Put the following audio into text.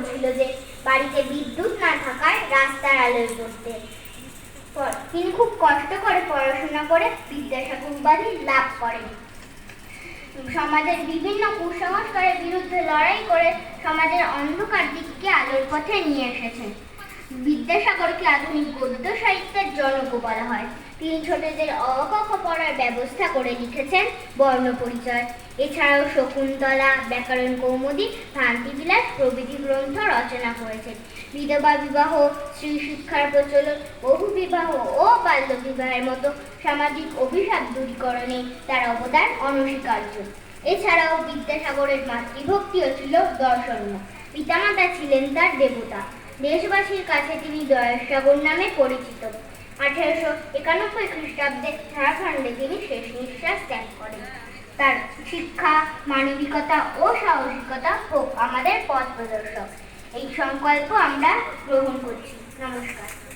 ছিল যে বাড়িতে বিদ্যুৎ না থাকায় রাস্তার আলোয় পড়তে। তিনি খুব কষ্ট করে পড়াশোনা করে বিদ্যাসাগর উপাধি লাভ করেন। সমাজের বিভিন্ন কুসংস্কারের বিরুদ্ধে লড়াই করে সমাজের অন্ধকার দিককে আলোর পথে নিয়ে এসেছেন। বিদ্যাসাগরকে আধুনিক গদ্য সাহিত্যের জনক বলা হয়। তিনি ছোটদের অ ক খ পড়ার ব্যবস্থা করে লিখেছেন বর্ণ পরিচয়। এছাড়াও শকুন্তলা, ব্যাকরণ কৌমুদী, ভ্রান্তিবিলাস প্রভৃতি গ্রন্থ রচনা করেছেন। বিধবা বিবাহ, স্ত্রী শিক্ষার প্রচলন, বহু বিবাহ ও বাল্য বিবাহের মতো সামাজিক অভিশাপ দূরীকরণে তার অবদান অনস্বীকার্য। এছাড়াও বিদ্যাসাগরের মাতৃভক্তিও ছিল দর্শনীয়। পিতামাতা ছিলেন তার দেবতা। দেশবাসীর কাছে তিনি দয়াসাগর নামে পরিচিত। 1891 খ্রিস্টাব্দে ঝাড়খণ্ডে তিনি শেষ নিঃশ্বাস ত্যাগ করেন। তার শিক্ষা, মানবিকতা ও সাহসিকতা হোক আমাদের পথ প্রদর্শক, এই সংকল্প আমরা গ্রহণ করছি। নমস্কার।